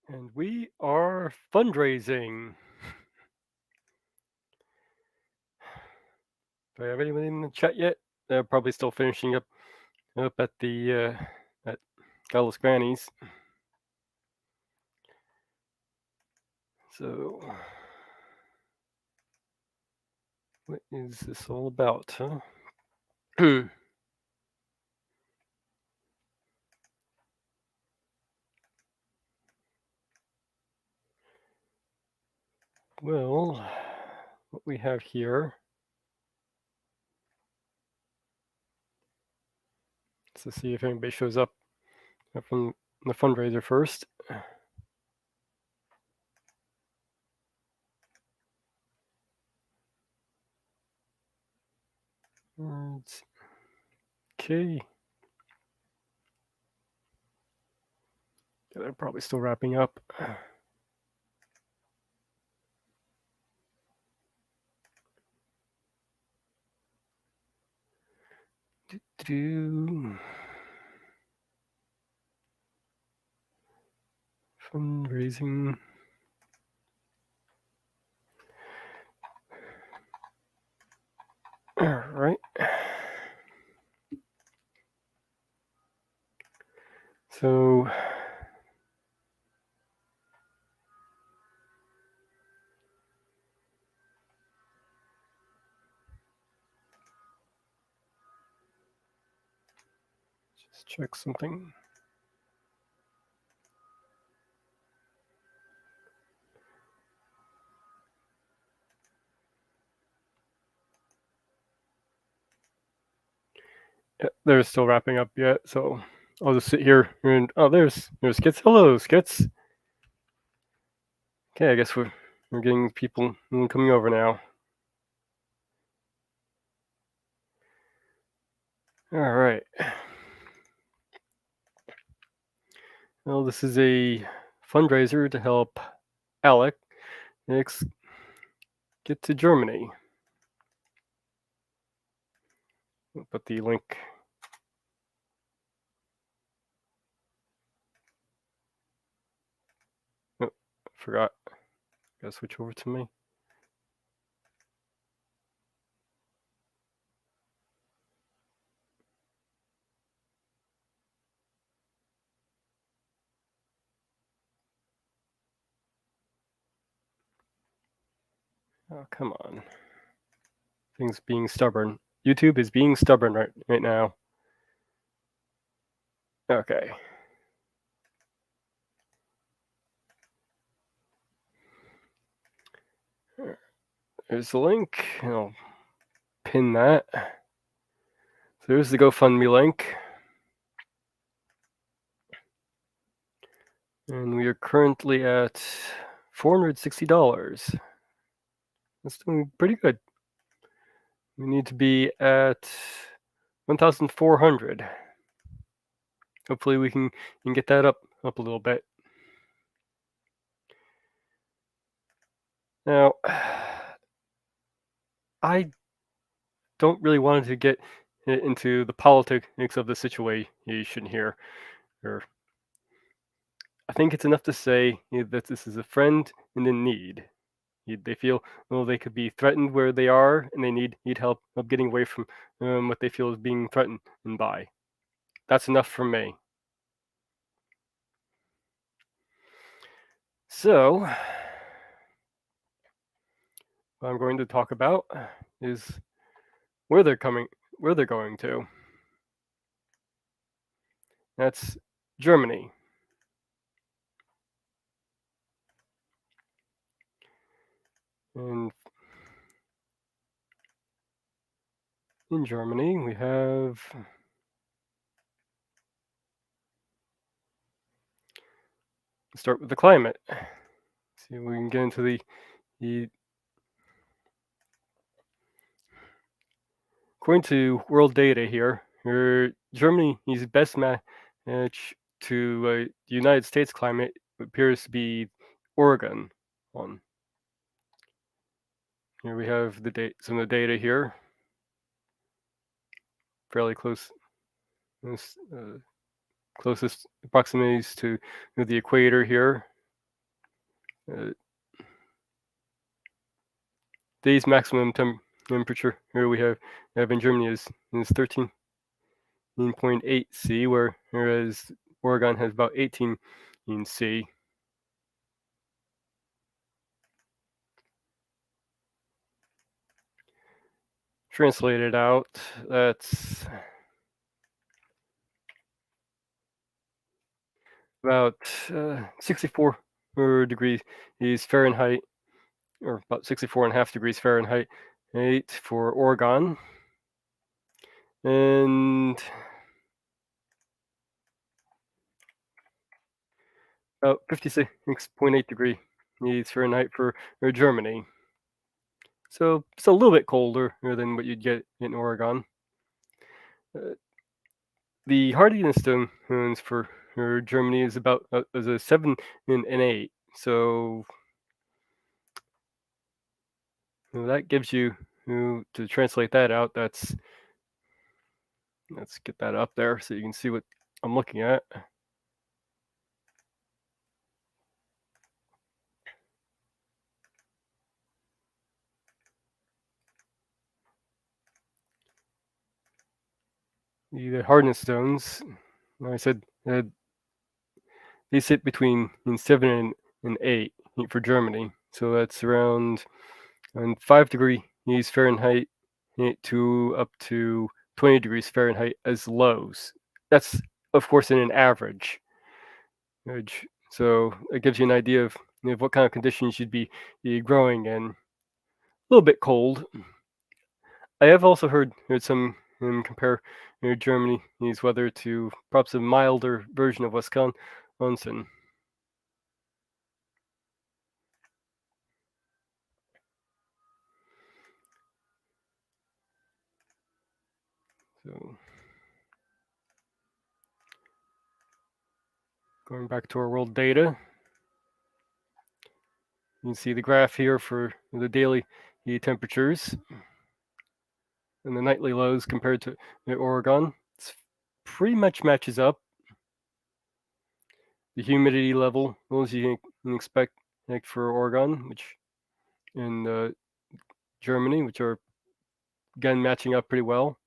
And we are fundraising. Do I have anyone in the chat yet? They're probably still finishing up at the at Gallows Granny's. So, what is this all about, huh? Well, what we have here. Let's see if anybody shows up from the fundraiser first. Okay. Yeah, they're probably still wrapping up. Fundraising. All right. So just check something. Yeah, they're still wrapping up yet, so I'll just sit here and there's Skits. Hello, Skits. Okay, I guess we're getting people coming over now. All right. Well, this is a fundraiser to help Alex get to Germany. I'll put the link. Oh, forgot. Gotta switch over to me. Oh, come on. Things being stubborn. YouTube is being stubborn right now. Okay. There's the link. I'll pin that. So there's the GoFundMe link. And we are currently at $460. That's doing pretty good. We need to be at 1,400. Hopefully we can get that up a little bit. Now, I don't really want to get into the politics of the situation here. I think it's enough to say that this is a friend in need. They feel they could be threatened where they are, and they need help of getting away from what they feel is being threatened by. That's enough for me. So, what I'm going to talk about is where they're going to. That's Germany. And in Germany, we have start with the climate. See if we can get into the according to world data here, Germany's best match to the United States climate appears to be Oregon. Here we have some of the data here, fairly close, closest proximities to the equator here. Uh, Day's maximum temperature here we have in Germany is 13.8 C, whereas Oregon has about 18 in C. Translated out, that's about 64 degrees Fahrenheit, or about 64.5 degrees Fahrenheit, 8 for Oregon, and about 56.8 degrees Fahrenheit for Germany. So it's a little bit colder than what you'd get in Oregon. Uh, the hardiness zones for Germany is about is a 7 and an 8. So that gives you, to translate that out. Let's get that up there so you can see what I'm looking at. The hardness zones, like I said, they sit between in 7 and 8 for Germany. So that's around 5 degrees Fahrenheit to up to 20 degrees Fahrenheit as lows. That's, of course, in an average. So it gives you an idea of what kind of conditions you'd be growing in. A little bit cold. I have also heard some compare Germany's weather to perhaps a milder version of Wisconsin. So going back to our world data, you can see the graph here for the daily temperatures and the nightly lows compared to Oregon. It's pretty much matches up. The humidity level, as you can expect, like for Oregon, which in Germany, which are again matching up pretty well.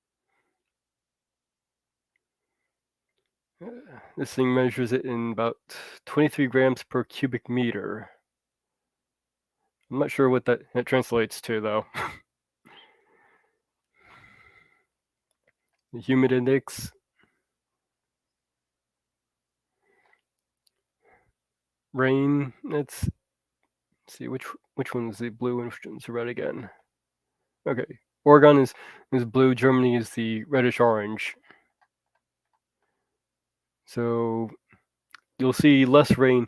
This thing measures it in about 23 grams per cubic meter. I'm not sure what that translates to, though. The humid index, rain. Let's see which one is the blue and which one's the red again. Okay, Oregon is blue. Germany is the reddish orange. So you'll see less rain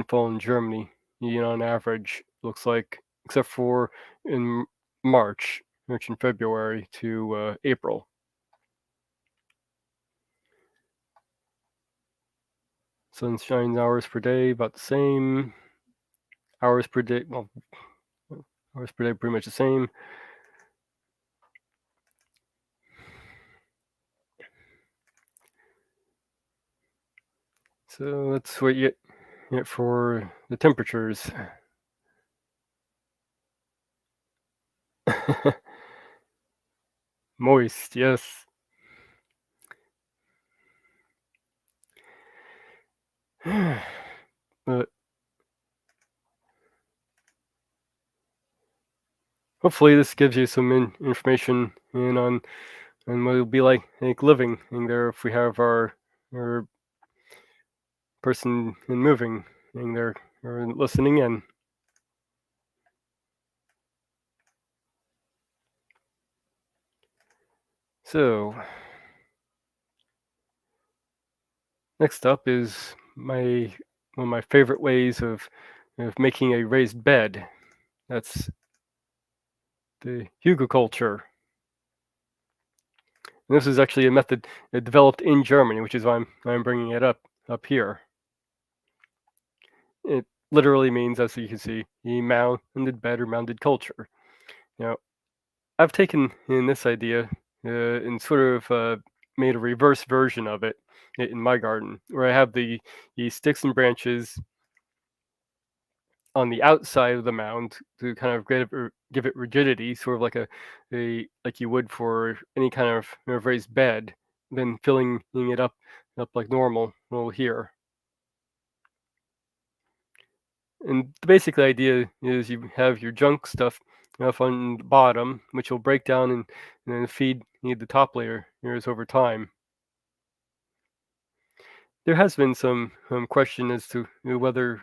fall in Germany, on average. Looks like, except for in March and February to April. Sunshine hours per day about the same. Hours per day, well, hours per day pretty much the same. So that's what you get for the temperatures. Moist, yes. But hopefully this gives you some information on what it'll be like living in there if we have our person in moving in there or listening in. So next up is one of my favorite ways of making a raised bed. That's the hugelkultur. And this is actually a method developed in Germany, which is why I'm bringing it up here. It literally means, as you can see, a mounded bed or mounded culture. Now, I've taken in this idea and sort of made a reverse version of it in my garden, where I have the sticks and branches on the outside of the mound to kind of give it rigidity, sort of like a like you would for any kind of raised bed, then filling it up like normal. Well, here, and the basic idea is you have your junk stuff up on the bottom, which will break down and then feed the top layer layers over time. There has been some question as to whether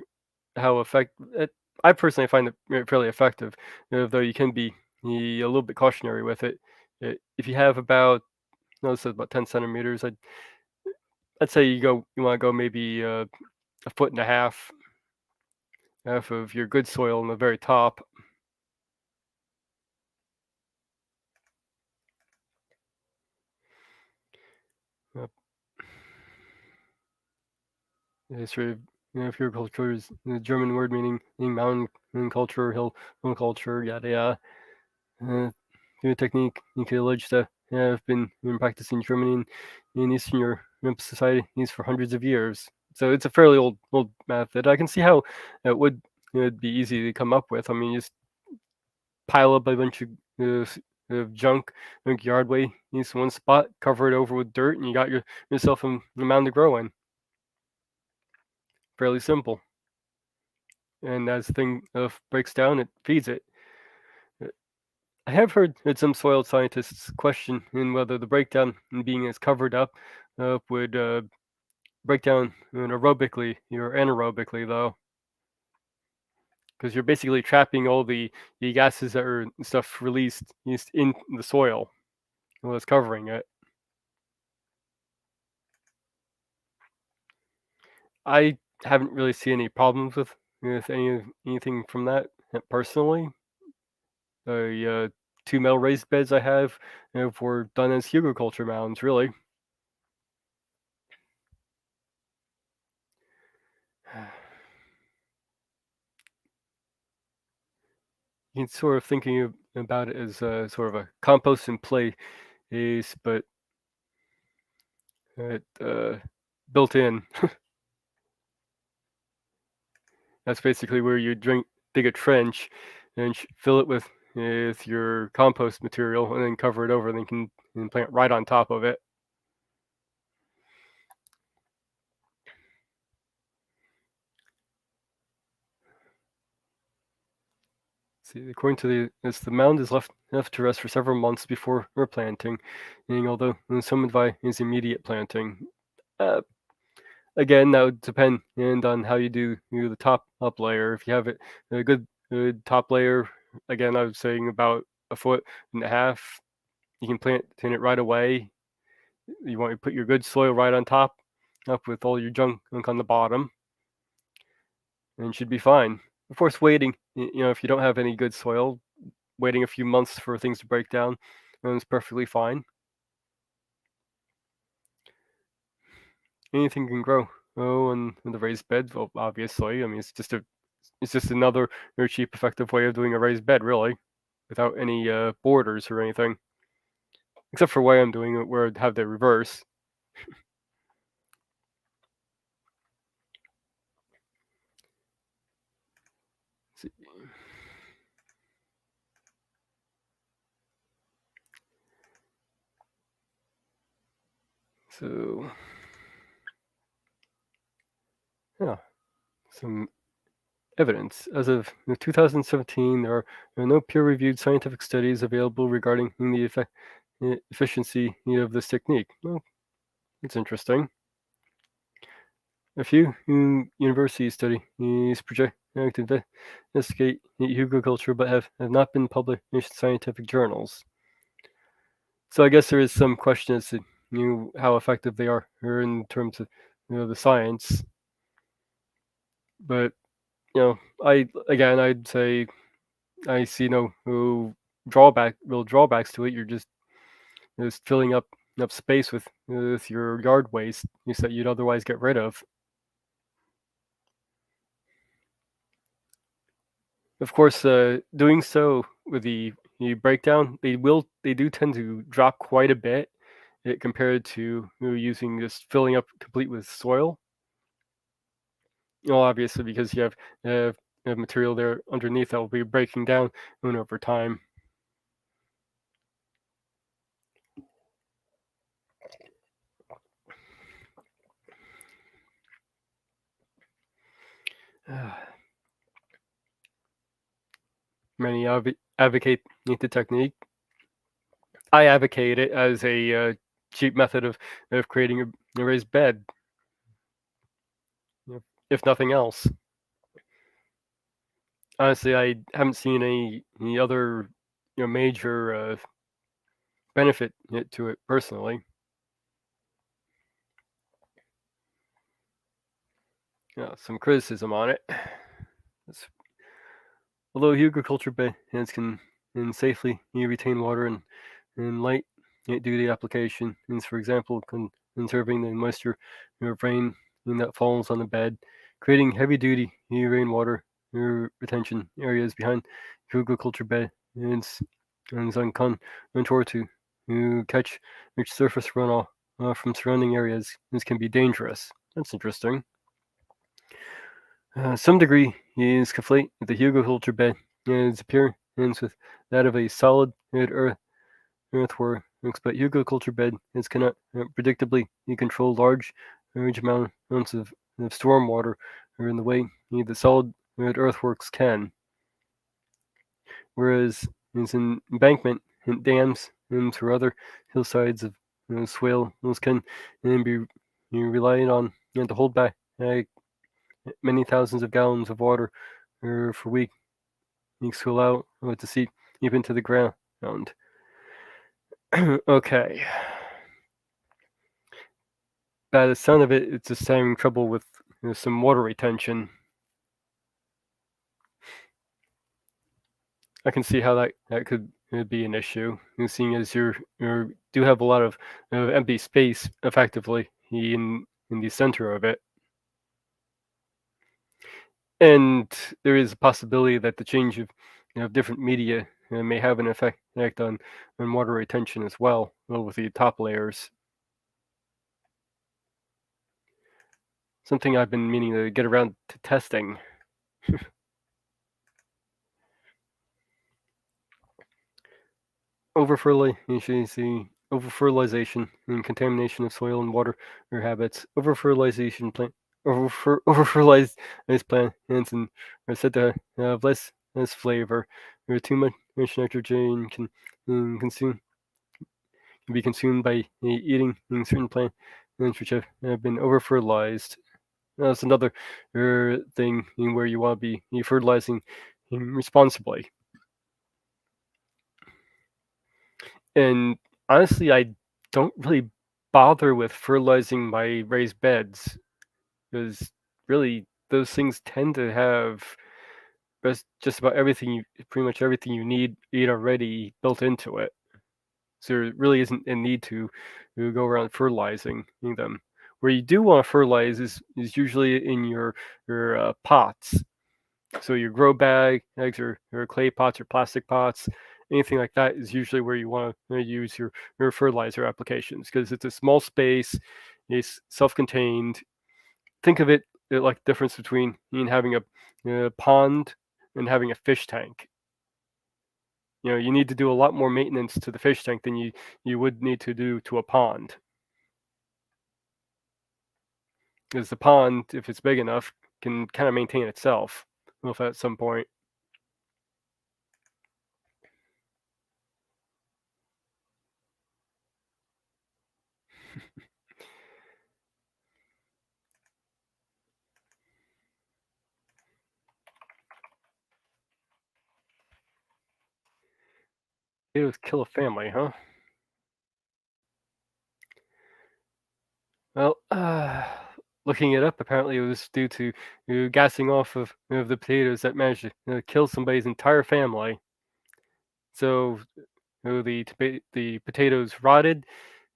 how effect it, I personally find it fairly effective, though you can be a little bit cautionary with it. If you have about, no, this is about 10 centimeters, I'd say you want to go maybe a foot and a half of your good soil on the very top. Uh, History of pure culture is the German word meaning mountain culture, hill culture, yada yada. The technique you could allege to have been in practice in Germany and in Eastern Europe societies for hundreds of years. So it's a fairly old method. I can see how it would be easy to come up with. I mean, you just pile up a bunch of junk, yard waste in one spot, cover it over with dirt, and you got yourself a mound to grow in. Fairly simple. And as the thing breaks down, it feeds it. I have heard some soil scientists question in whether the breakdown in being as covered up would break down aerobically or anaerobically, though, because you're basically trapping all the gases that are stuff released in the soil while it's covering it. I haven't really seen any problems with anything from that personally. The 2 metal raised beds I have were done as hugelkultur mounds, really. You can sort of thinking about it as sort of a compost and play is, but built in. That's basically where you dig a trench and fill it with your compost material, and then cover it over. And then you can plant right on top of it. See, according to the mound is left to rest for several months before replanting, and although some advise immediate planting. Uh, Again, that would depend and on how you do the top up layer. If you have it a good top layer, again, I was saying about a foot and a half, you can plant in it right away. You want to put your good soil right on top, up with all your junk on the bottom, and it should be fine. Of course, waiting, if you don't have any good soil, waiting a few months for things to break down is perfectly fine. Anything can grow. Oh, and in the raised bed, well, obviously. I mean, it's just another very cheap, effective way of doing a raised bed, really, without any borders or anything, except for why I'm doing it, where I'd have the reverse. See. So, yeah, some evidence. As of 2017, there are no peer-reviewed scientific studies available regarding the efficiency of this technique. Well, it's interesting. A few universities study these project to investigate hugelkultur, but have not been published in scientific journals. So I guess there is some question as to how effective they are or in terms of the science. But I'd say I see no real drawbacks to it. You're just filling up space with your yard waste that you'd otherwise get rid of. Of course, doing so with the breakdown, they do tend to drop quite a bit compared to using just filling up complete with soil. Obviously because you have material there underneath that will be breaking down over time. Many advocate the technique. I advocate it as a cheap method of creating a raised bed, if nothing else. Honestly, I haven't seen any other major benefit to it personally. Some criticism on it. It's, although agriculture beds can safely retain water and light duty application is, for example, conserving the moisture of rain that falls on the bed, creating heavy duty rainwater retention areas behind agriculture beds and uncon to catch rich surface runoff from surrounding areas. This can be dangerous. That's interesting. Some degree is conflate the agriculture bed and its appearance with that of a solid earthworks, but agriculture bed cannot predictably control large amounts of storm water or in the way the solid earthworks can, whereas in embankment and dams and or other hillsides of swale, those can be relied on to hold back many thousands of gallons of water for weeks to allow it to seep into the ground. Okay. By the sound of it, it's just having trouble with some water retention. I can see how that could be an issue, seeing as you do have a lot of empty space effectively in the center of it. And there is a possibility that the change of different media may have an effect on water retention as well with the top layers. Something I've been meaning to get around to testing. Over-fertilization and contamination of soil and water or habits. Over-fertilized plants and are said to have less flavor, or too much nitrogen can be consumed by eating certain plants which have been over-fertilized. That's another thing where you want to be fertilizing responsibly. And honestly, I don't really bother with fertilizing my raised beds because really those things tend to have just about pretty much everything you need already built into it. So there really isn't a need to go around fertilizing them. Where you do want to fertilize is usually in your pots. So your grow bag eggs or clay pots or plastic pots, anything like that is usually where you want to use your fertilizer applications because it's a small space, it's self-contained. Think of it like the difference between having a pond and having a fish tank. You need to do a lot more maintenance to the fish tank than you would need to do to a pond. Because the pond, if it's big enough, can kind of maintain itself. If at some point. It was kill a family, huh? Well, looking it up, apparently it was due to gassing off of the potatoes that managed to kill somebody's entire family. So the potatoes rotted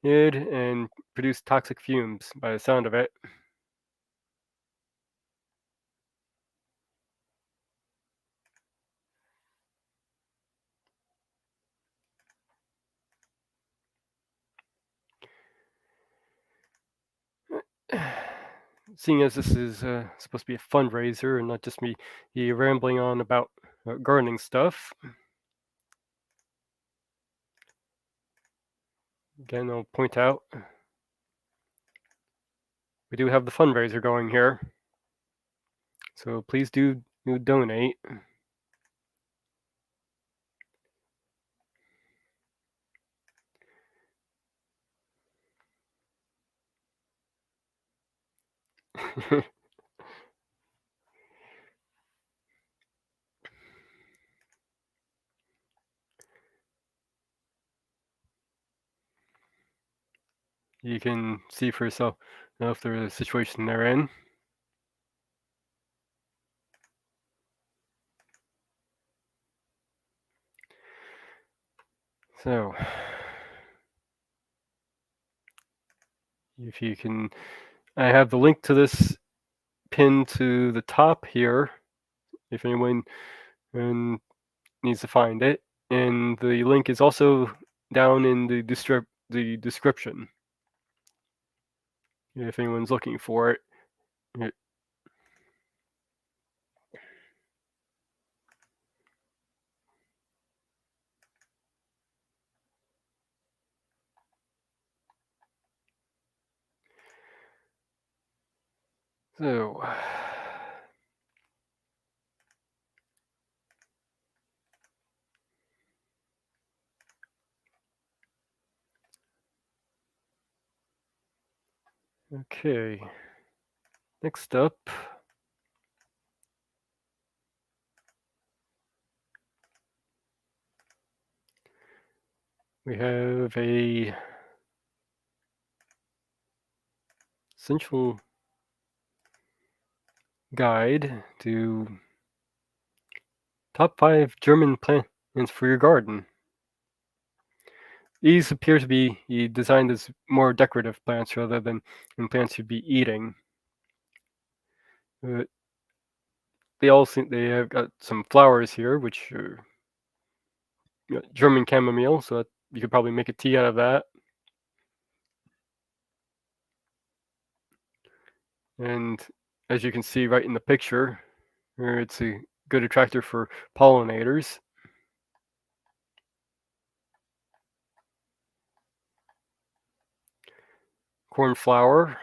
and produced toxic fumes by the sound of it. seeing as this is supposed to be a fundraiser and not just me rambling on about gardening stuff, again, I'll point out we do have the fundraiser going here. So please do donate. You can see for yourself if there's a situation they're in. So, if you can, I have the link to this pinned to the top here. If anyone needs to find it, and the link is also down in the description. If anyone's looking for it. So, okay. Next up, we have a essential guide to top 5 German plants for your garden. These appear to be designed as more decorative plants rather than plants you'd be eating. Uh, they have got some flowers here, which are German chamomile, so that you could probably make a tea out of that. And as you can see right in the picture, it's a good attractor for pollinators. Cornflower.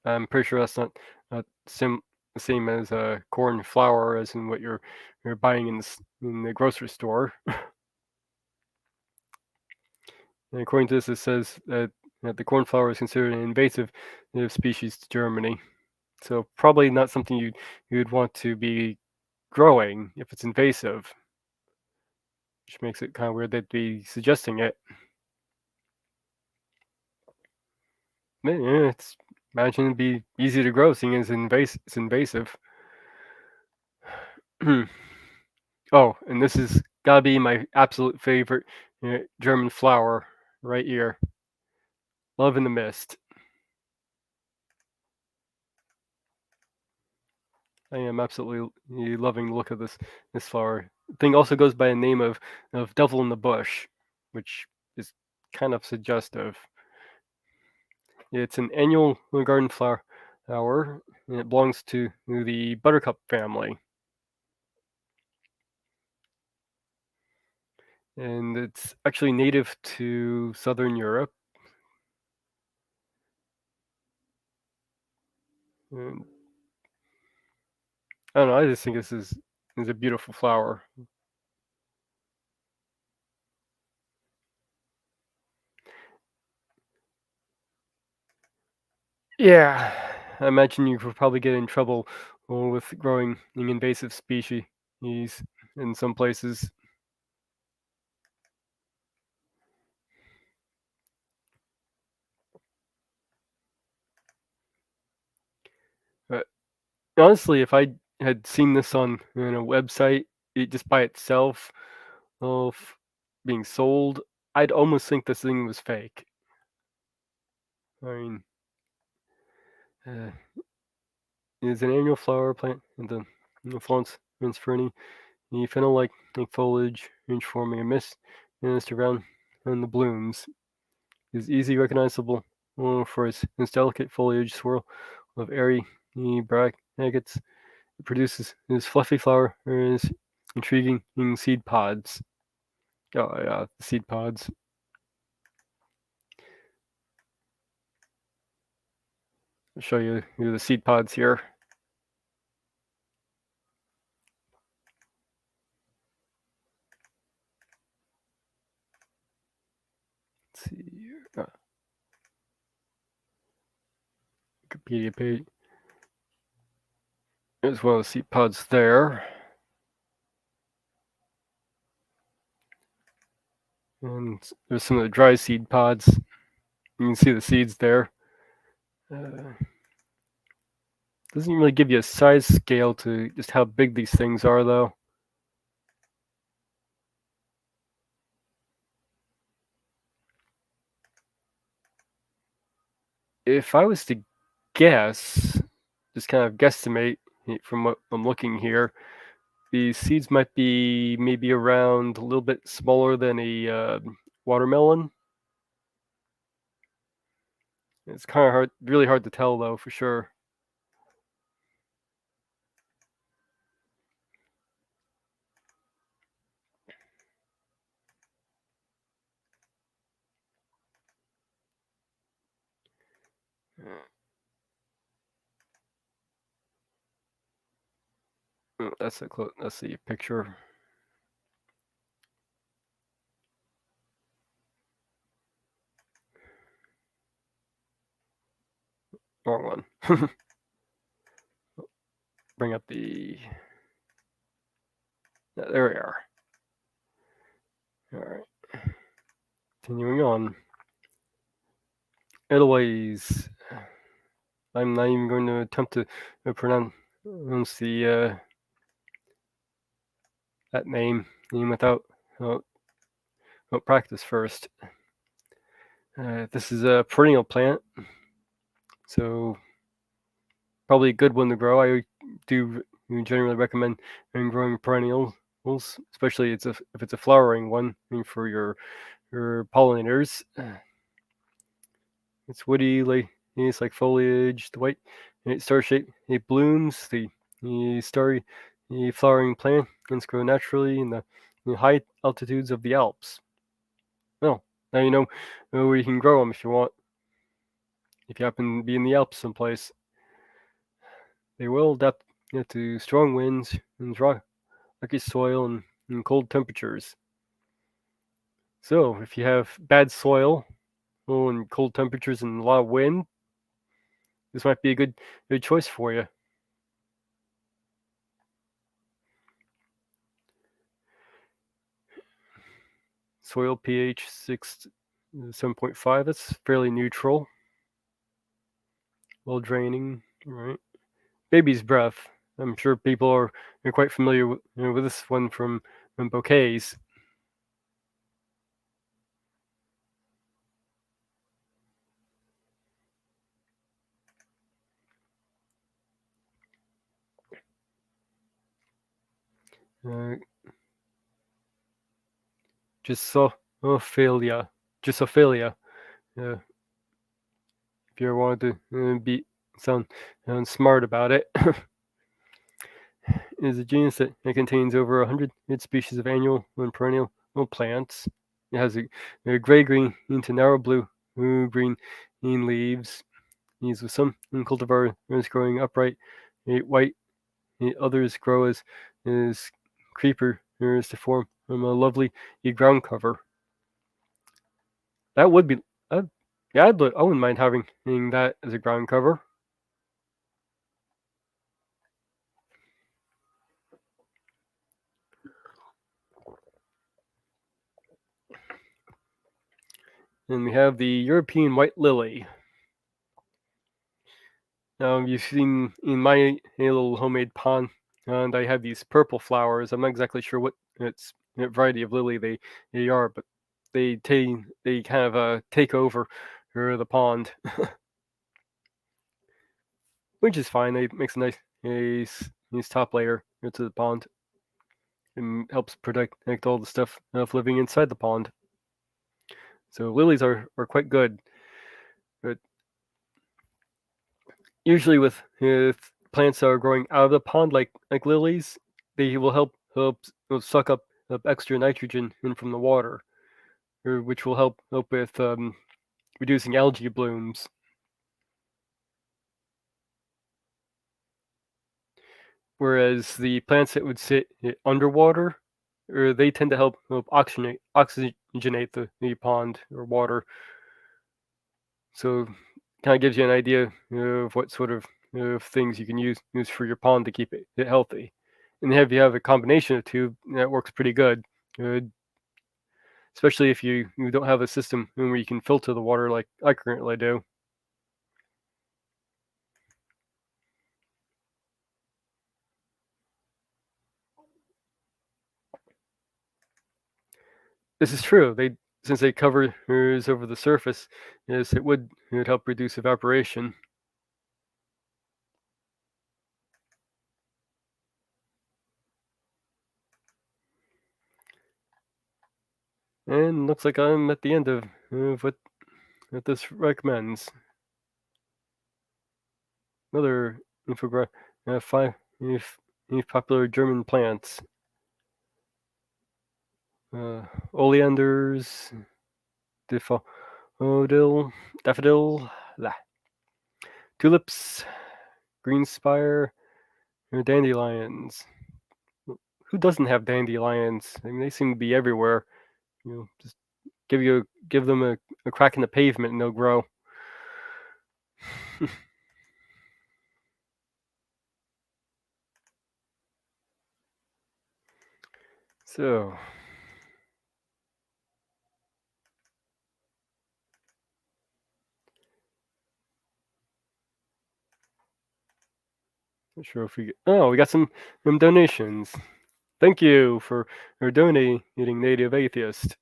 I'm pretty sure that's not the same as corn flour as in what you're buying in the grocery store. And according to this, it says that the cornflower is considered an invasive species to Germany. So probably not something you'd want to be growing if it's invasive, which makes it kind of weird they'd be suggesting it. Yeah, imagine it'd be easy to grow, seeing as it's invasive. Oh, and this is gotta be my absolute favorite German flower right here. Love in the Mist. I am absolutely loving the look of this flower. The thing also goes by the name of Devil in the Bush, which is kind of suggestive. It's an annual garden flower, and it belongs to the buttercup family. And it's actually native to southern Europe. And I don't know. I just think this is a beautiful flower. Yeah, I imagine you could probably get in trouble with growing an invasive species in some places. But honestly, if I had seen this on a website, just by itself, of being sold, I'd almost think this thing was fake. I mean, uh, it's an annual flower plant in the Florence Fernie. The fennel-like foliage, range forming a mist around the blooms, is easily recognizable for its delicate foliage swirl of airy bracteates. It produces his fluffy flower or his intriguing seed pods. Oh yeah, the seed pods. I'll show you the seed pods here. Let's see here. Wikipedia page. There's one of the seed pods there. And there's some of the dry seed pods. You can see the seeds there. Doesn't really give you a size scale to just how big these things are, though. If I was to guess, just kind of guesstimate from what I'm looking here, the seeds might be maybe around a little bit smaller than a watermelon. It's kind of hard, really hard to tell though, for sure. That's the picture. Wrong one. Bring up the. There we are. All right. Continuing on. Edelweiss. I'm not even going to attempt to pronounce the that name without practice first. This is a perennial plant, so probably a good one to grow. I do generally recommend growing perennials, especially if it's a flowering one for your pollinators. It's woody, it's like foliage, the white star shape. It blooms. The starry flowering plants grow naturally in the high altitudes of the Alps. Well, now you know where you can grow them if you want. If you happen to be in the Alps someplace, they will adapt to strong winds and rocky soil and cold temperatures. So if you have bad soil, and cold temperatures and a lot of wind, this might be a good choice for you. Soil pH 7.5. That's fairly neutral. Well draining, right? Baby's breath. I'm sure people are quite familiar with this one from bouquets. Drosophila. Drosophila. If you ever wanted to sound smart about it, is a genus that contains over 100 species of annual and perennial plants. It has a gray-green to narrow blue-green leaves. These with some cultivars growing upright, white. Others grow as creepers to form a lovely ground cover. That would be, yeah, I wouldn't mind having that as a ground cover. And we have the European white lily. Now you've seen in my little homemade pond, and I have these purple flowers. I'm not exactly sure what variety of lily they are, but they kind of take over the pond, which is fine. It makes a nice top layer to the pond and helps protect all the stuff living inside the pond. So lilies are quite good. But Usually with plants that are growing out of the pond, like lilies, they will will suck up extra nitrogen in from the water, which will help with reducing algae blooms. Whereas the plants that would sit underwater, they tend to help oxygenate the pond or water. So kind of gives you an idea of what sort of things you can use for your pond to keep it healthy. And if you have a combination of two, that works pretty good. Uh, Especially if you don't have a system where you can filter the water like I currently do. This is true. Since they cover over the surface, yes, it would help reduce evaporation. And looks like I'm at the end of what this recommends. Another infographic, five popular German plants. Oleanders, daffodil, daffodil, tulips, greenspire, dandelions. Who doesn't have dandelions? I mean, they seem to be everywhere. Just give them a crack in the pavement and they'll grow. So, not sure if we get. Oh, we got some donations. Thank you for donating, Native Atheist.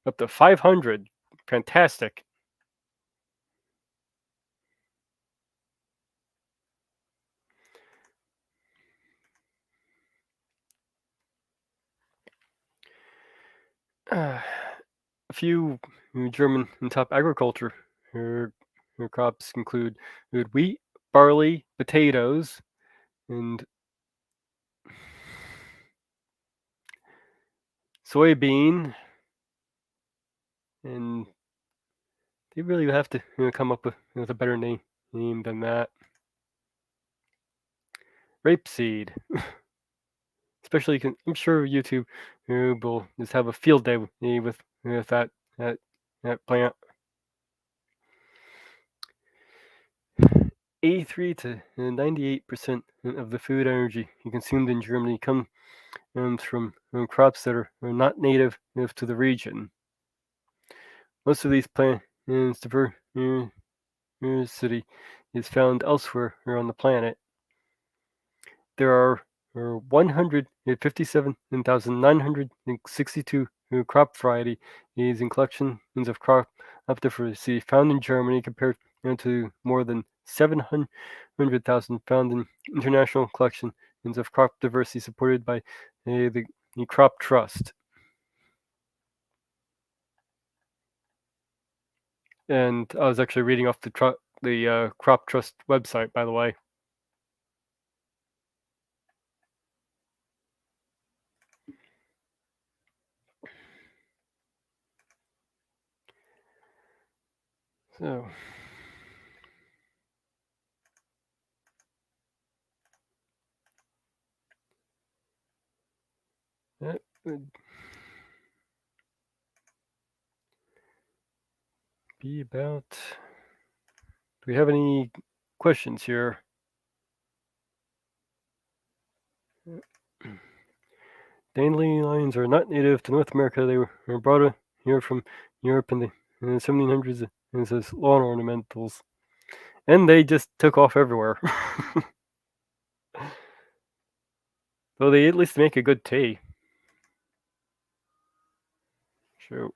Up to 500. Fantastic. A few German and top agriculture crops include wheat, barley, potatoes, and soybean, and they really have to come up with a better name than that. Rapeseed, especially I'm sure YouTube will just have a field day with that that plant. 83 to 98% of the food energy consumed in Germany comes from crops that are not native to the region. Most of these plants diversity is found elsewhere on the planet. There are 157,962 crop varieties and collections of crop diversity found in Germany compared to more than 700,000 found in international collections of crop diversity supported by the Crop Trust. And I was actually reading off the Crop Trust website, by the way. So, that would be about. Do we have any questions here? Dandelions are not native to North America. They were brought here from Europe in the 1700s as lawn ornamentals. And they just took off everywhere. Though they at least make a good tea. So,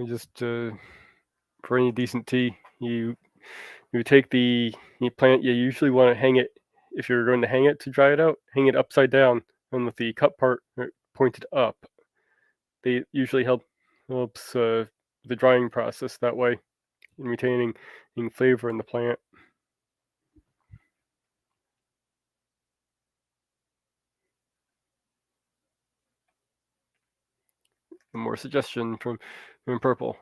just for any decent tea, you You take the plant. You usually want to hang it if you're going to hang it to dry it out. Hang it upside down and with the cut part pointed up. They usually helps the drying process that way in retaining flavor in the plant. And more suggestion from Purple.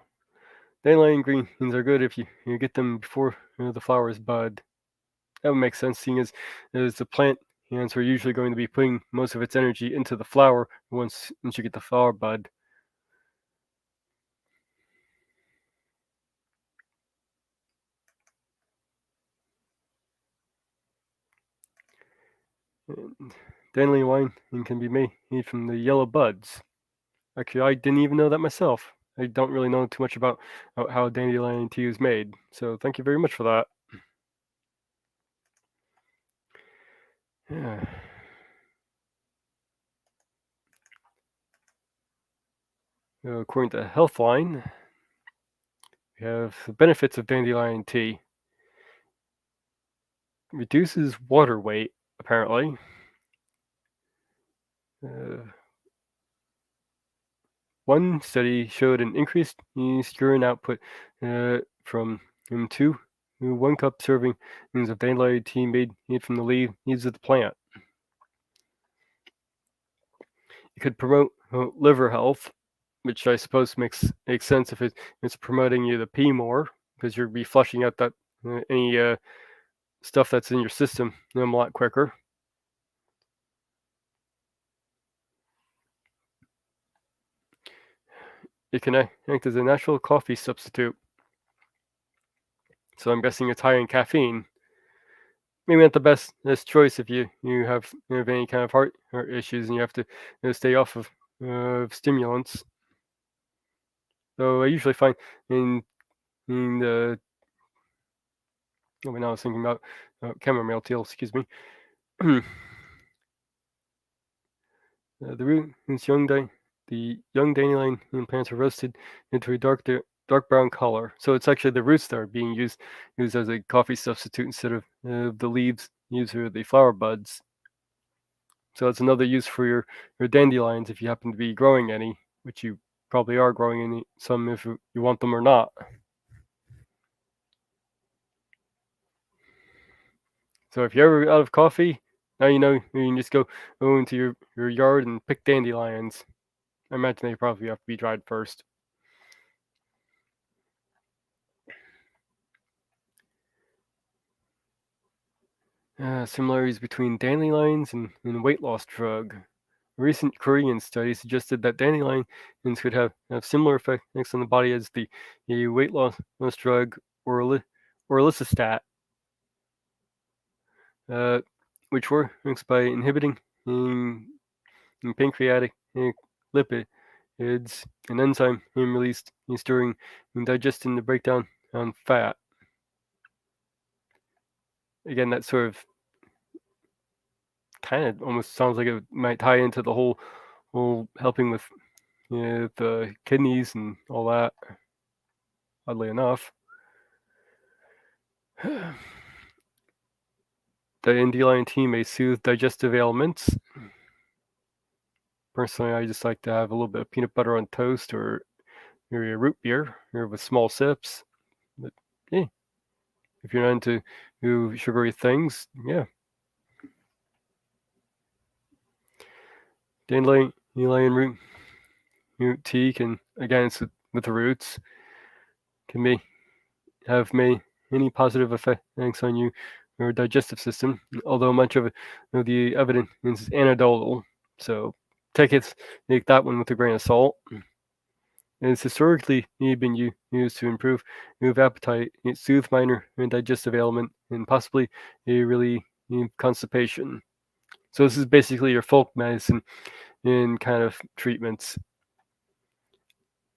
Dandelion greens are good if you get them before the flowers bud. That would make sense, seeing as the plant ants are usually going to be putting most of its energy into the flower once you get the flower bud. And dandelion wine can be made from the yellow buds. Actually, I didn't even know that myself. I don't really know too much about how dandelion tea is made, so thank you very much for that. Yeah. According to Healthline, we have the benefits of dandelion tea. Reduces water weight, apparently. Uh, One study showed an increased urine output from 1 cup serving of dandelion tea made from the leaves of the plant. It could promote liver health, which I suppose makes sense if it's promoting you to pee more because you'll be flushing out that any stuff that's in your system a lot quicker. It can act as a natural coffee substitute, so I'm guessing it's high in caffeine. Maybe not the best choice if you have any kind of heart issues and you have to stay off of stimulants. So I usually find in the when I was thinking about chamomile tea, excuse me. The root is the young dandelion plants are roasted into a dark brown color. So it's actually the roots that are being used as a coffee substitute instead of the leaves or the flower buds. So it's another use for your dandelions if you happen to be growing any, which you probably are growing any some if you want them or not. So if you're ever out of coffee, now you know you can just go into your yard and pick dandelions. I imagine they probably have to be dried first. Similarities between dandelions and weight loss drug. A recent Korean study suggested that dandelions could have similar effects on the body as the weight loss drug orlistat, uh, which works by inhibiting pancreatic lipids, an enzyme released during digestion to break down fat. Again, that sort of kind of almost sounds like it might tie into the whole helping with the kidneys and all that. Oddly enough, the dandelion tea may soothe digestive ailments. Personally, I just like to have a little bit of peanut butter on toast or maybe a root beer or with small sips. But yeah, if you're not into sugary things, yeah. Dandelion root tea can, again, it's with the roots, can have many positive effects on your digestive system, although much of the evidence is anecdotal. So take that one with a grain of salt. It's historically been used to improve appetite, soothe minor digestive ailment, and possibly really constipation. So this is basically your folk medicine in kind of treatments.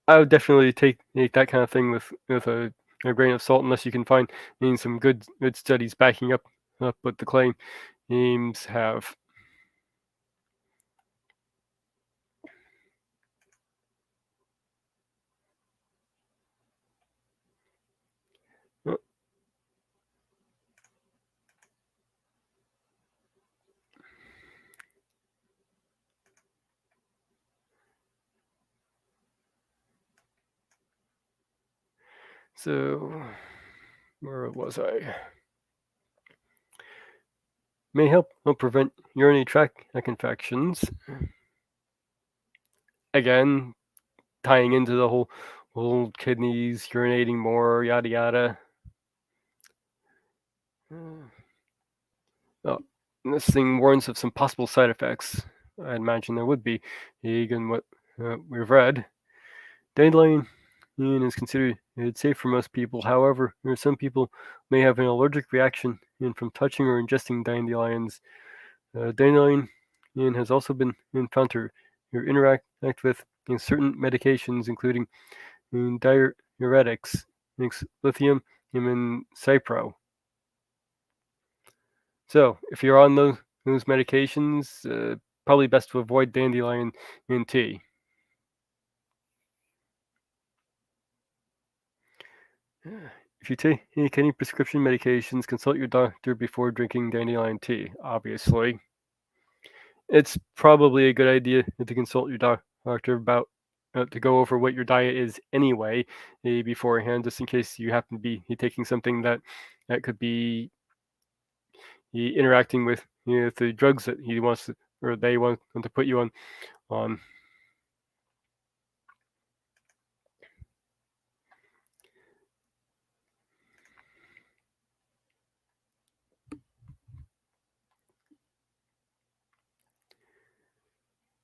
I would definitely take that kind of thing with a grain of salt, unless you can find some good studies backing up what the claims have. So, where was I? May help prevent urinary tract infections. Again, tying into the whole kidneys, urinating more, yada yada. Oh, this thing warns of some possible side effects. I imagine there would be, given what we've read. Dandelion is considered safe for most people. However, some people may have an allergic reaction from touching or ingesting dandelions. Dandelion has also been found to interact with certain medications, including diuretics, lithium, and cipro. So, if you're on those medications, probably best to avoid dandelion in tea. If you take any prescription medications, consult your doctor before drinking dandelion tea. Obviously, it's probably a good idea to consult your doctor about to go over what your diet is anyway beforehand, just in case you happen to be taking something that could be interacting with the drugs that he wants to, or they want to put you on.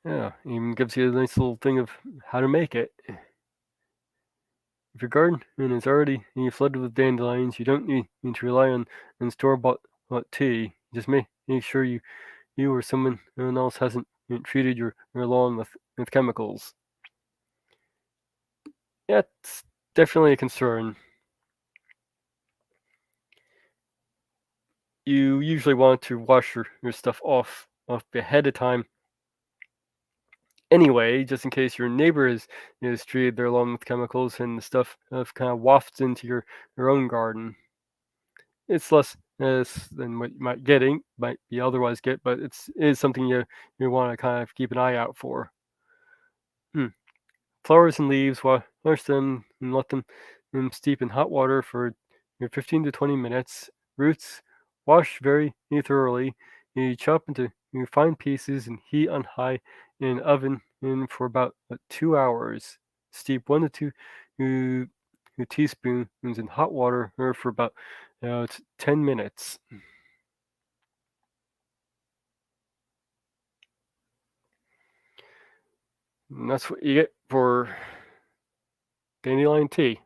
Yeah, even gives you a nice little thing of how to make it. If your garden is already flooded with dandelions, you don't need to rely on store-bought tea. Just make sure you or someone else hasn't treated your lawn with chemicals. Yeah, it's definitely a concern. You usually want to wash your stuff off ahead of time anyway, just in case your neighbor is treated their lawn with chemicals and the stuff kind of wafts into your own garden. It's less than what you might be otherwise get, but it is something you want to kind of keep an eye out for. Hmm. Flowers and leaves, wash them and let them steep in hot water for 15 to 20 minutes. Roots, wash very thoroughly. You chop into fine pieces and heat on high in an oven for about 2 hours. Steep 1 to 2 teaspoons in hot water for about 10 minutes. And that's what you get for dandelion tea.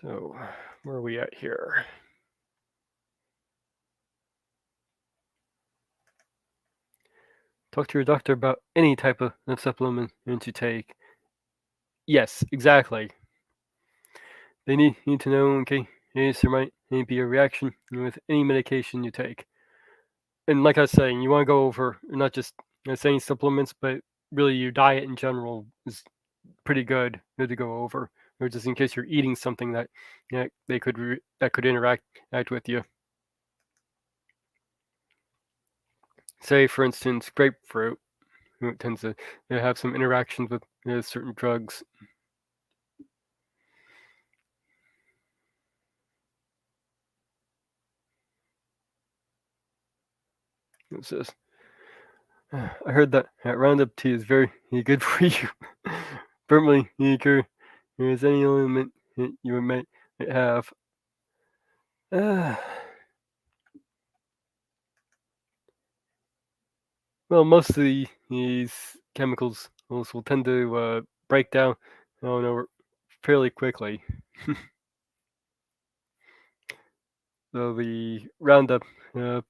So, where are we at here? Talk to your doctor about any type of supplement to take. Yes, exactly. They need to know in case there might be a reaction with any medication you take. And like I was saying, you want to go over not just saying supplements, but really your diet in general is pretty good to go over, or just in case you're eating something that that could act with you. Say, for instance, grapefruit tends to have some interactions with certain drugs. It says, I heard that Roundup tea is very good for you. Permanently cure is any ailment you might have. Uh, well, most of these chemicals will tend to break down, fairly quickly. So the Roundup uh,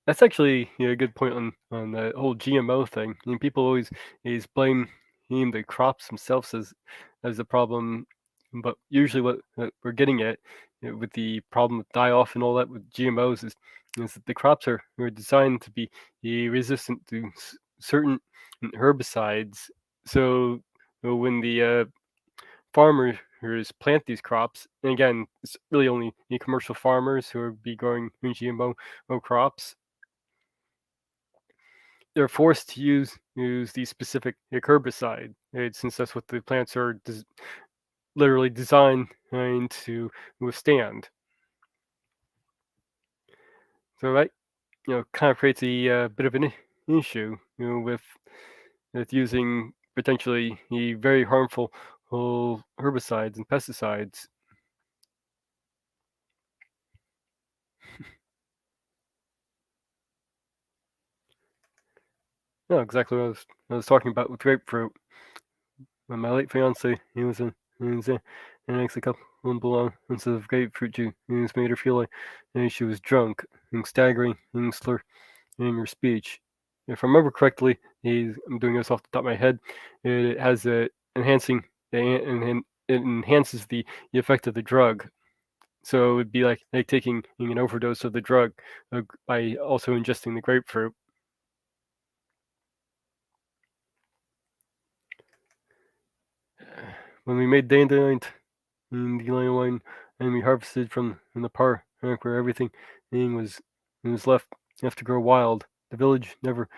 that's actually a good point on the whole GMO thing. I mean, people always blame the crops themselves as the problem, but usually what we're getting at with the problem with die off and all that with GMOs is that the crops are designed to be resistant to certain herbicides. So when the farmers plant these crops, and again, it's really only the commercial farmers who are be growing GMO crops. they're forced to use these specific herbicide, since that's what the plants are literally designed to withstand. So that kind of creates a bit of an issue, with using potentially very harmful herbicides and pesticides. No, exactly what I was talking about with grapefruit. When my late fiance, he was and actually a couple ounces of grapefruit juice. It was made her feel like she was drunk and staggering and slur in her speech. If I remember correctly, I'm doing this off the top of my head. It has a enhancing and it enhances the effect of the drug. So it would be like taking an overdose of the drug by also ingesting the grapefruit. When we made dandelion and the wine, and we harvested from in the park where everything was left to grow wild. The village never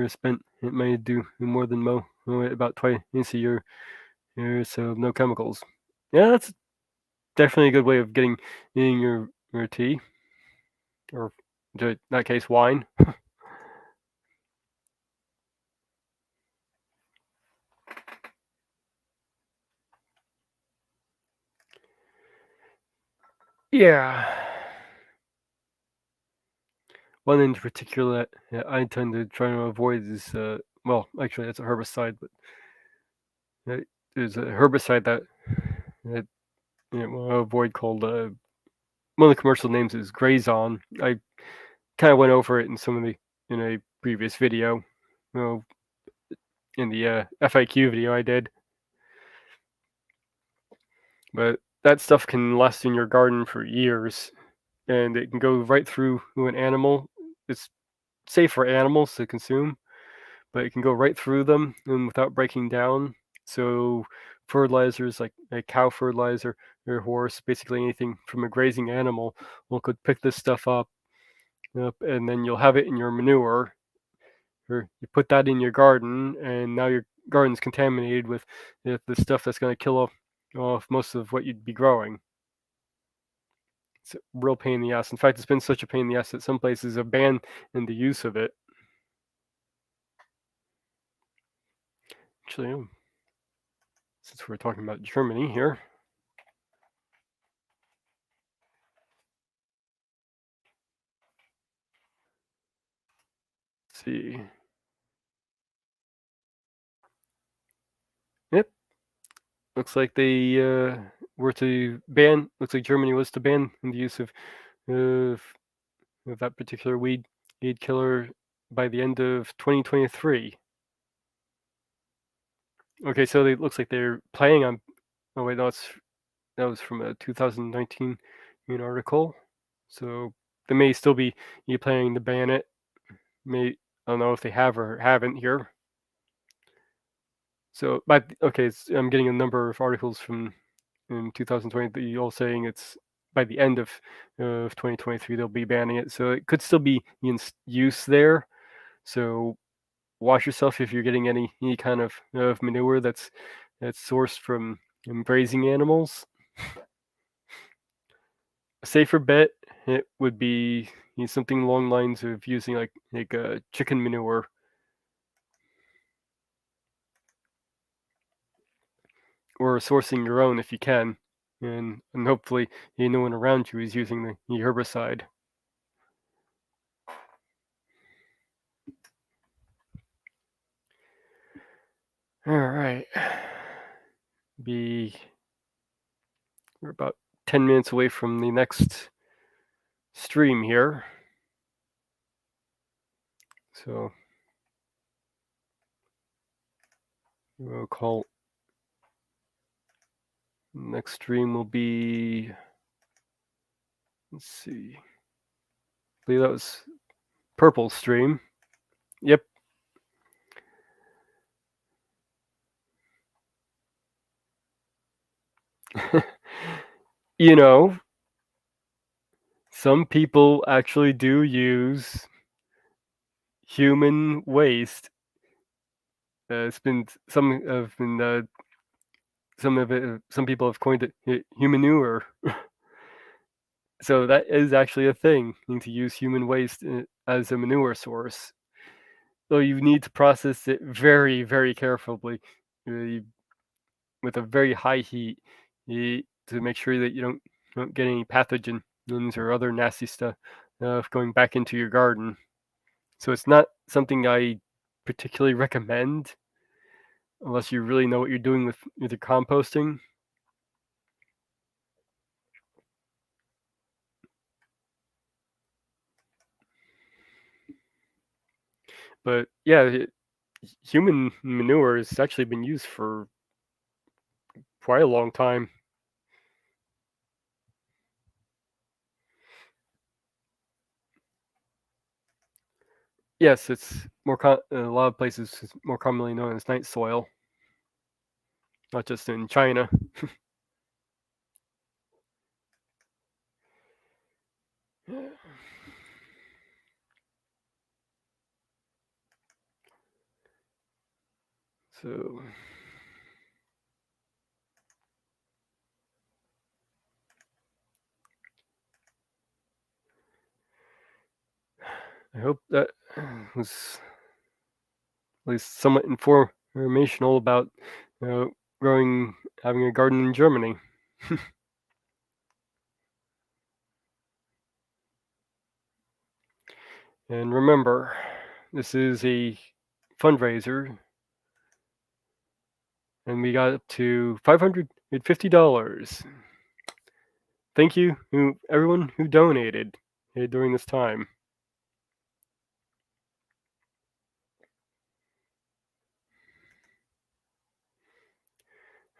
spent it may do more than mow it about twice a year, so no chemicals. Yeah, that's definitely a good way of getting your tea, or in that case, wine. Yeah. One in particular that I tend to try to avoid is well, actually, it's a herbicide, but there's a herbicide that I avoid called one of the commercial names is Grazon. I kind of went over it in a previous video, you know, in the FAQ video I did. But that stuff can last in your garden for years, and it can go right through an animal. It's safe for animals to consume, but it can go right through them and without breaking down. So fertilizers like cow fertilizer or horse, basically anything from a grazing animal, could pick this stuff up, and then you'll have it in your manure. Or you put that in your garden, and now your garden's contaminated with the stuff that's going to kill off most of what you'd be growing. It's a real pain in the ass. In fact, it's been such a pain in the ass that some places have banned the use of it. Actually, since we're talking about Germany here, let's see. Yep, looks like they were to ban. Looks like Germany was to ban the use of, of that particular weed killer by the end of 2023. Okay, so it looks like they're planning on. Oh wait, no, that was from a 2019 article. So they may still be planning to ban it. May I don't know if they have or haven't here. So, but okay, I'm getting a number of articles from in 2020, all saying it's by the end of 2023 they'll be banning it. So it could still be in use there. So watch yourself if you're getting any kind of manure that's sourced from grazing animals. A safer bet it would be something along the lines of using like chicken manure. Or sourcing your own if you can, and hopefully no one around you is using the herbicide. All right, we're about 10 minutes away from the next stream here, so we'll call next stream will be, let's see, I believe that was purple stream. Yep. You know, some people actually do use human waste. It's been some have been some of it. Some people have coined it humanure. So that is actually a thing. To use human waste as a manure source. So you need to process it very, very carefully, you with a very high heat, to make sure that you don't get any pathogens or other nasty stuff going back into your garden. So it's not something I particularly recommend unless you really know what you're doing with your composting. But yeah, human manure has actually been used for quite a long time. Yes, it's in a lot of places it's more commonly known as night soil, not just in China. So I hope that was at least somewhat informational about uh, growing, having a garden in Germany. And remember, this is a fundraiser, and we got up to $550. Thank you, everyone who donated during this time.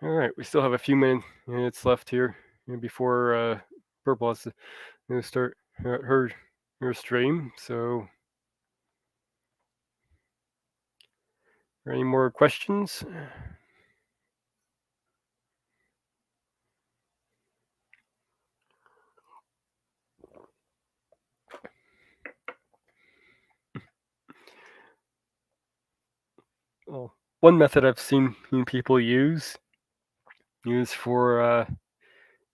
All right, we still have a few minutes left here before Purple has to start her stream. So, are any more questions? Well, one method I've seen people use for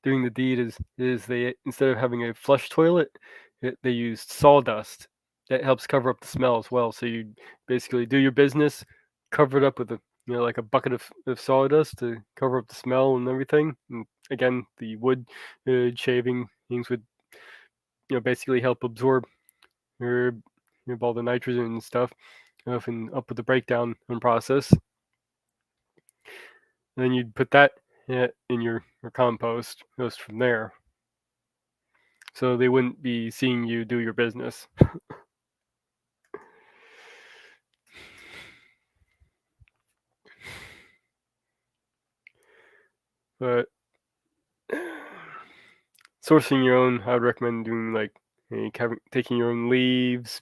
doing the deed is they, instead of having a flush toilet, they used sawdust. That helps cover up the smell as well. So you basically do your business, cover it up with a like a bucket of sawdust to cover up the smell and everything. And again, the wood shaving things would basically help absorb your all the nitrogen and stuff, and up with the breakdown and process. And then you'd put that in your compost goes from there. So they wouldn't be seeing you do your business. But sourcing your own, I would recommend doing like taking your own leaves.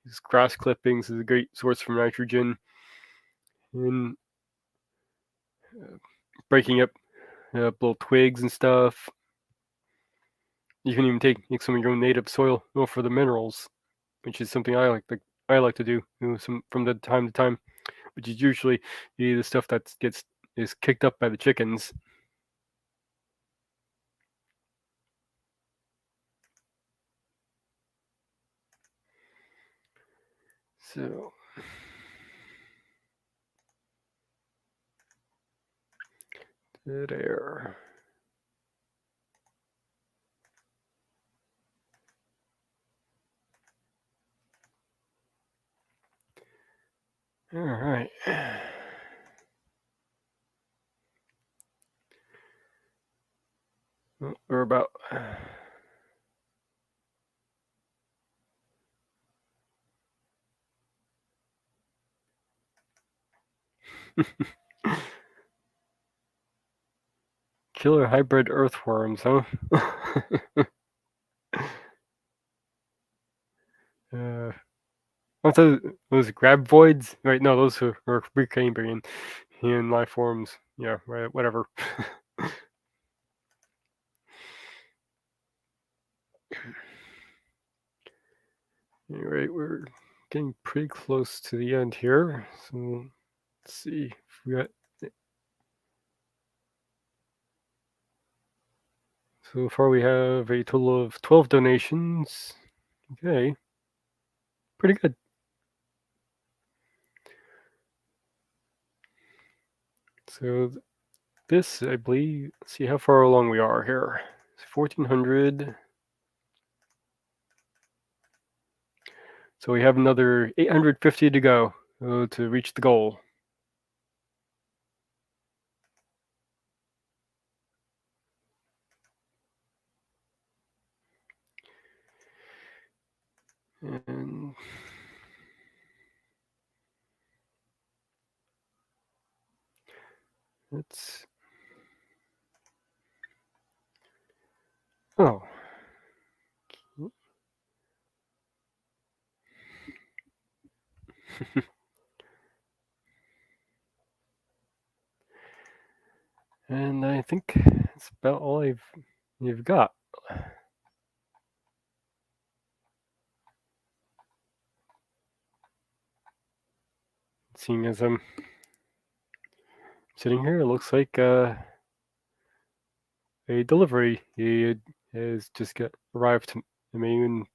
These grass clippings is a great source for nitrogen. And breaking up little twigs and stuff. You can even take some of your own native soil for the minerals, which is something I like to do some from the time to time, which is usually the stuff that is kicked up by the chickens. So there. All right. Well, we're about killer hybrid earthworms, huh? uh, what's those graboids? Right? No, those are Precambrian in life forms. Yeah, right. Whatever. Anyway, we're getting pretty close to the end here. So let's see if we got. So far, we have a total of 12 donations. Okay, pretty good. So this, I believe, let's see how far along we are here. It's 1400. So we have another 850 to go to reach the goal. And let's. Oh. And I think that's about all you've got. Seeing as I'm sitting here, it looks like a delivery has just arrived to me. And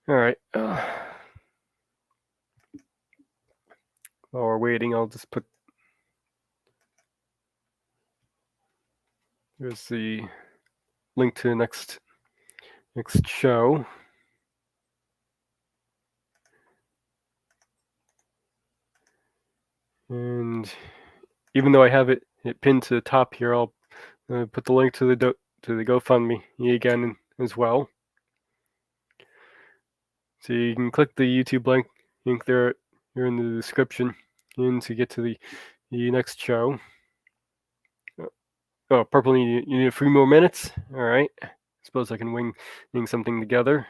all right. While we're waiting, I'll just put. Here's the link to the next show. And even though I have it pinned to the top here, I'll put the link to the GoFundMe again as well. So you can click the YouTube link there here in the description and to get to the next show. Oh, Purple, you need a few more minutes? All right. Suppose I can wing something together.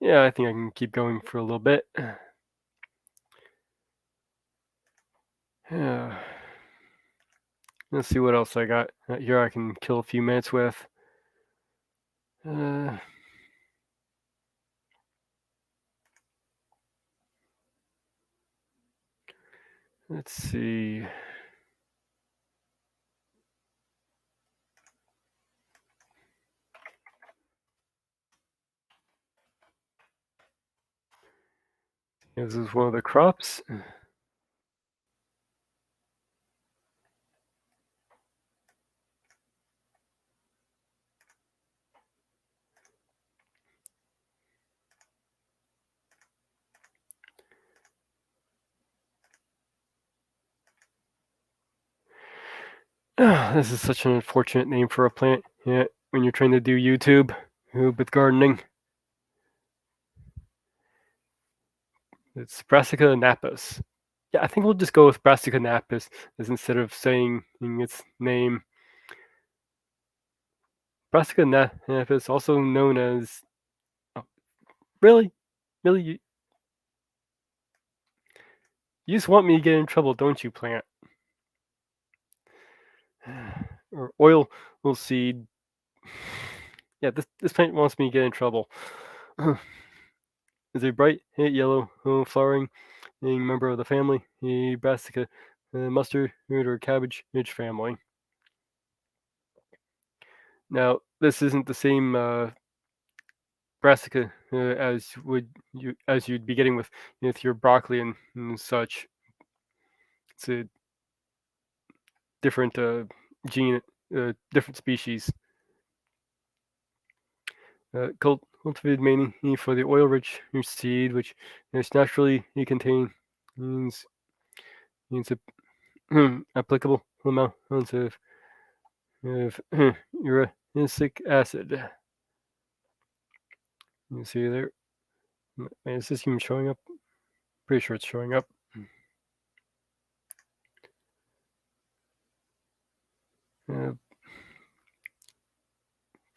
Yeah, I think I can keep going for a little bit. Yeah. Let's see what else I got here. I can kill a few minutes with. Let's see. This is one of the crops. This is such an unfortunate name for a plant. Yeah, when you're trying to do YouTube with gardening. It's Brassica napus. Yeah, I think we'll just go with Brassica napus as instead of saying its name. Brassica napus, also known as. Oh, really? You just want me to get in trouble, don't you, plant? Or oil seed. Yeah, this plant wants me to get in trouble. Is a bright yellow flowering member of the family, a Brassica mustard or cabbage family. Now, this isn't the same brassica as you'd be getting with your broccoli and such. It's a different gene, different species. Cultivated mainly for the oil-rich seed, which is naturally contain means a applicable amounts of uric acid. You see there. Is this even showing up? Pretty sure it's showing up.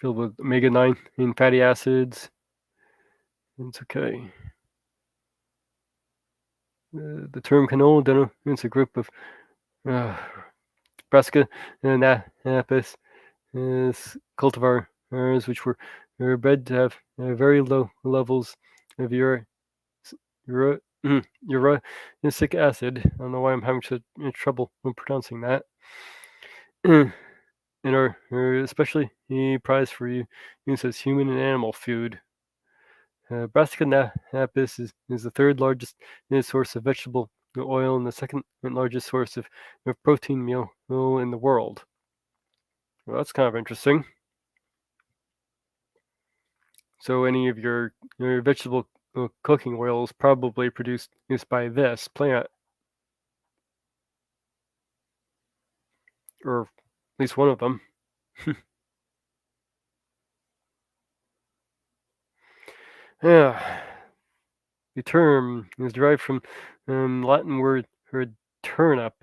Filled with omega-9 in fatty acids. It's okay. The term canola denotes a group of brassica napis is cultivars which were bred to have very low levels of ura, uracil acid. I don't know why I'm having such trouble pronouncing that. And are especially prized for use as human and animal food. Brassica napis is the third largest source of vegetable oil and the second largest source of protein meal in the world. Well, that's kind of interesting. So any of your vegetable cooking oil is probably produced by this plant, or at least one of them. Yeah, the term is derived from Latin word turnip,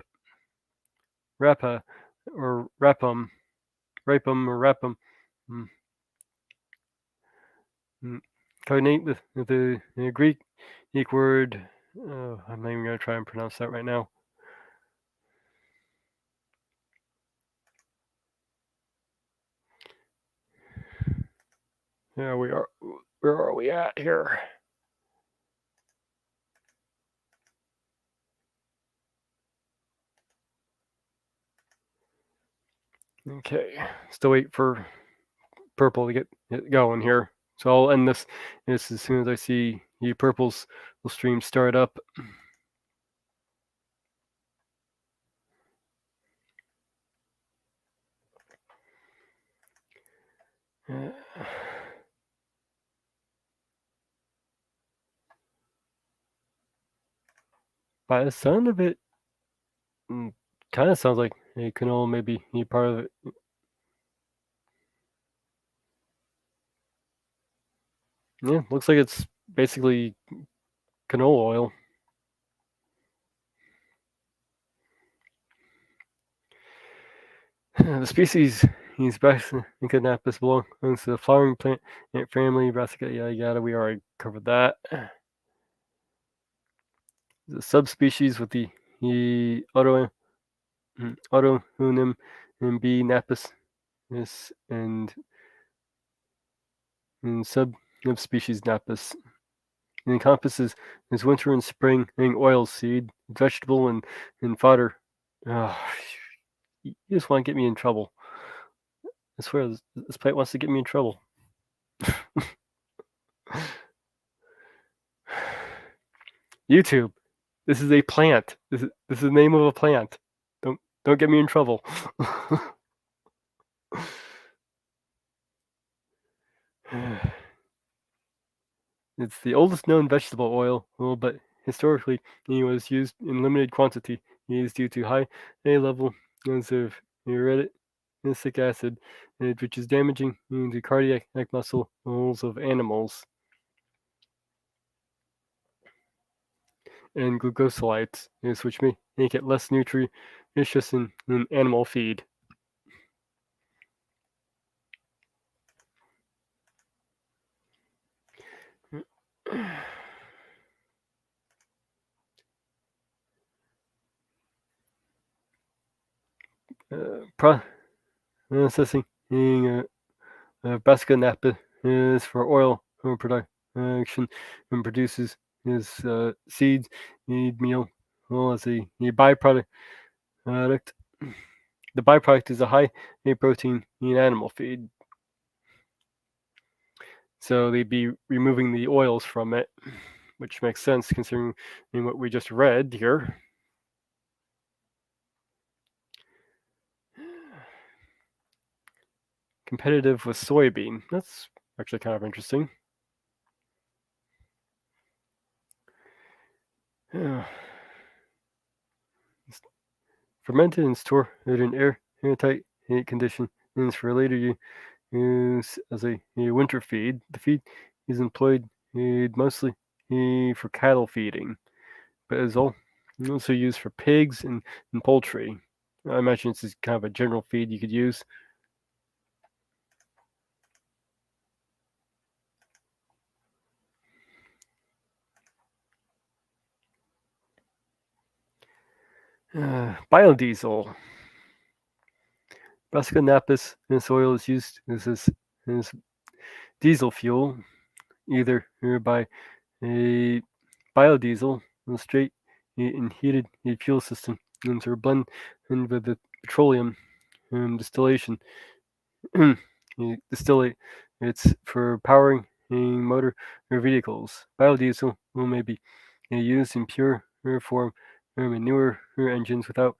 rapa, or rapum, or rapum. Mm, Cognate with the Greek word. I'm not even going to try and pronounce that right now. Yeah, we are. Where are we at here? Okay, still wait for purple to get going here. So I'll end this as soon as I see purple's stream start up. By the sound of it, kind of sounds like a canola maybe be part of it. Yeah, looks like it's basically canola oil. The species Brassica napis belongs to the flowering plant family Brassica yada yada. We already covered that. The subspecies with the autonym and B napis and subspecies napis. It encompasses winter and spring oil seed, vegetable, and fodder. Oh, you just want to get me in trouble. I swear, this plant wants to get me in trouble. YouTube, this is a plant. This is the name of a plant. Don't get me in trouble. It's the oldest known vegetable oil, but historically it was used in limited quantity. It is due to high level of uric acid, which is damaging to cardiac muscles of animals, and glucosides, which make it less nutritious in animal feed. Processing Brassica nappa is for oil production and produces seeds, meal, well as a byproduct. The byproduct is a high protein animal feed. So they'd be removing the oils from it, which makes sense considering what we just read here. Competitive with soybean. That's actually kind of interesting. Yeah. Fermented and stored in airtight conditions for later use as a winter feed. The feed is employed mostly for cattle feeding, but is also used for pigs and poultry. I imagine this is kind of a general feed you could use. Biodiesel. Brassica napus oil is used as diesel fuel, either by a biodiesel, a straight and heated fuel system, and to blend in with the petroleum distillation. Distillate. It's for powering a motor or vehicles. Biodiesel may be used in pure form in newer engines without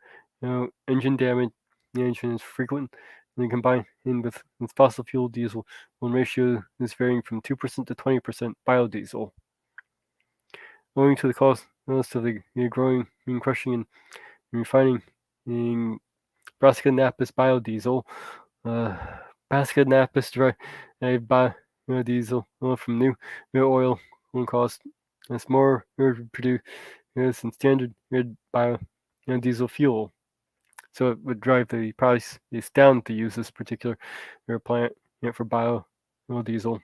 engine damage. The engine is frequent and combined in with fossil fuel diesel when ratio is varying from 2% to 20% biodiesel. Owing to the cost of the growing and crushing and refining in Brassica napus biodiesel, uh, Brassica napus derived biodiesel from new oil will cost as more to produce than standard biodiesel fuel. So it would drive the price down to use this particular plant for biodiesel.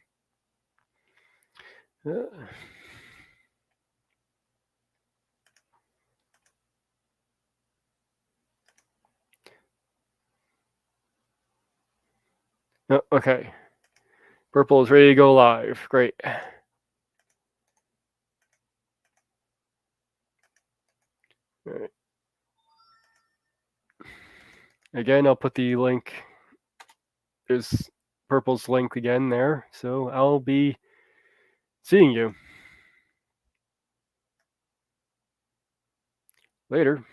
Okay. Purple is ready to go live. Great. All right. Again, I'll put the link. There's Purple's link again there. So I'll be seeing you later.